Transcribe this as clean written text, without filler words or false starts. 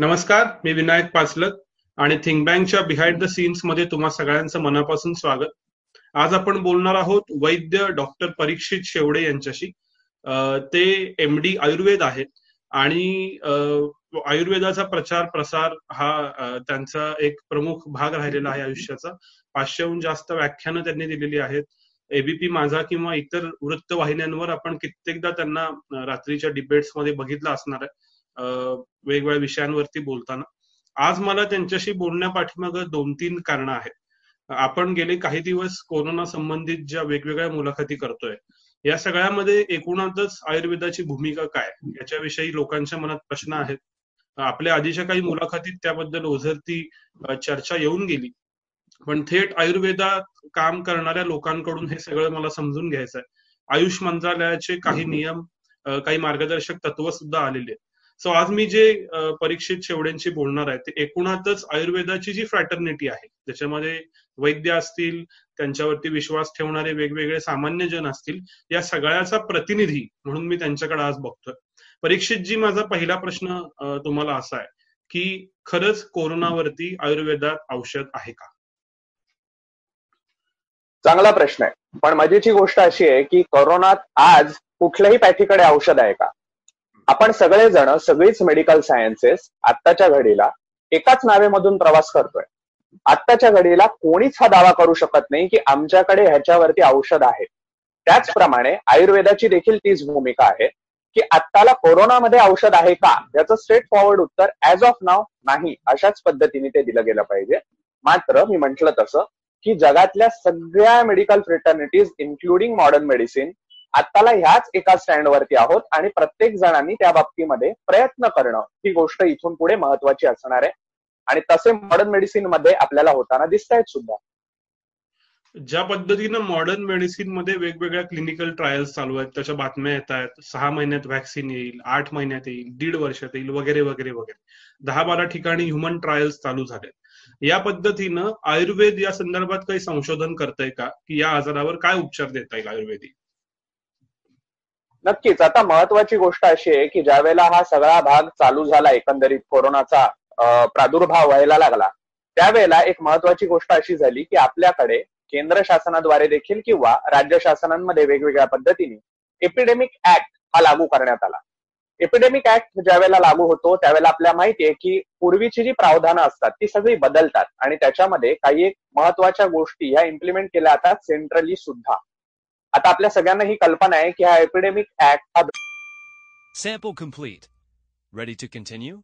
नमस्कार, मी विनायक पाचलत आणि थिंक बँकच्या बिहाइंड द सीन्स मध्ये तुम्हा सगळ्यांचं मनापासून स्वागत. आज आपण बोलणार आहोत वैद्य डॉक्टर परीक्षित शेवडे यांच्याशी. ते MD आयुर्वेद आहेत आणि आयुर्वेदाचा प्रचार प्रसार हा त्यांचा एक प्रमुख भाग राहिलेला आहे आयुष्याचा. 500हून जास्त व्याख्यानं त्यांनी दिलेली आहेत. ABP माझा किंवा इतर वृत्तवाहिन्यांवर आपण कित्येकदा त्यांना रात्रीच्या डिबेट्स मध्ये बघितलं असणार आहे वेगवेगळ्या विषयांवरती बोलताना. आज मला त्यांच्याशी बोलण्या पाठीमागं 2-3 कारणं आहेत. आपण गेले काही दिवस कोरोना संबंधित ज्या वेगवेगळ्या मुलाखती करतोय, या सगळ्यामध्ये एकूणातच आयुर्वेदाची भूमिका काय याच्याविषयी लोकांच्या मनात प्रश्न आहेत. आपल्या आधीच्या काही मुलाखतीत त्याबद्दल ओझरती चर्चा येऊन गेली, पण थेट आयुर्वेदात काम करणाऱ्या लोकांकडून हे सगळं मला समजून घ्यायचं आहे. आयुष मंत्रालयाचे काही नियम, काही मार्गदर्शक तत्व सुद्धा आलेले आहेत. सो आज मी जे परीक्षित शेवड्यांशी बोलणार आहे ते एकूणातच आयुर्वेदाची जी फ्रॅटर्निटी आहे, त्याच्यामध्ये वैद्य असतील, त्यांच्यावरती विश्वास ठेवणारे वेगवेगळे सामान्य जन असतील, या सगळ्याचा प्रतिनिधी म्हणून मी त्यांच्याकडे आज बघतोय. परीक्षितजी, माझा पहिला प्रश्न तुम्हाला असा आहे की खरंच कोरोनावरती आयुर्वेदात औषध आहे का? चांगला प्रश्न आहे, पण मजेची गोष्ट अशी आहे की कोरोनात आज कुठल्याही पॅथीकडे औषध आहे का? आपण सगळेजण, सगळीच मेडिकल सायन्सेस आत्ताच्या घडीला एकाच नावेमधून प्रवास करतोय. आत्ताच्या घडीला कोणीच हा दावा करू शकत नाही की आमच्याकडे ह्याच्यावरती औषध आहे. त्याचप्रमाणे आयुर्वेदाची देखील तीच भूमिका आहे की आत्ताला कोरोनामध्ये औषध आहे का, याचं स्ट्रेट फॉरवर्ड उत्तर ऍज ऑफ नाव नाही, अशाच पद्धतीने ते दिलं गेलं पाहिजे. मात्र मी म्हटलं तसं की जगातल्या सगळ्या मेडिकल फ्रेटर्निटीज इन्क्लुडिंग मॉडर्न मेडिसिन आत्ताला ह्याच एका स्टँडवरती आहोत आणि प्रत्येक जणांनी त्या बाबतीमध्ये प्रयत्न करणं ही गोष्ट इथून पुढे महत्वाची असणार आहे. आणि तसे मॉडर्न मेडिसिन मध्ये आपल्याला होताना दिसत आहेत सुद्धा. ज्या पद्धतीनं मॉडर्न मेडिसिन मध्ये वेगवेगळ्या क्लिनिकल ट्रायल्स चालू आहेत, त्याच्या बातम्या येत आहेत, 6 महिन्यात व्हॅक्सिन येईल, 8 महिन्यात येईल, 1.5 वर्षात येईल, वगैरे वगैरे वगैरे. 10-12 ठिकाणी ह्युमन ट्रायल्स चालू झालेत. या पद्धतीनं आयुर्वेद या संदर्भात काही संशोधन करतंय का की या आजारावर काय उपचार देता येईल आयुर्वेदिक? नक्कीच. आता महत्वाची गोष्ट अशी आहे की ज्यावेळेला हा सगळा भाग चालू झाला, एकंदरीत कोरोनाचा प्रादुर्भाव व्हायला लागला, त्यावेळेला एक महत्वाची गोष्ट अशी झाली की आपल्याकडे केंद्र शासनाद्वारे देखील किंवा राज्य शासनांमध्ये वेगवेगळ्या पद्धतीने एपिडेमिक ऍक्ट हा लागू करण्यात आला. एपिडेमिक ऍक्ट ज्यावेळेला लागू होतो त्यावेळेला आपल्याला माहितीये की पूर्वीची जी प्रावधानं असतात ती सगळी बदलतात आणि त्याच्यामध्ये काही एक महत्वाच्या गोष्टी ह्या इम्प्लिमेंट केल्या जातात सेंट्रली सुद्धा. आता आपल्या सगळ्यांना ही कल्पना आहे की हा एपिडेमिक ऍक्ट हा Sample complete. Ready to continue?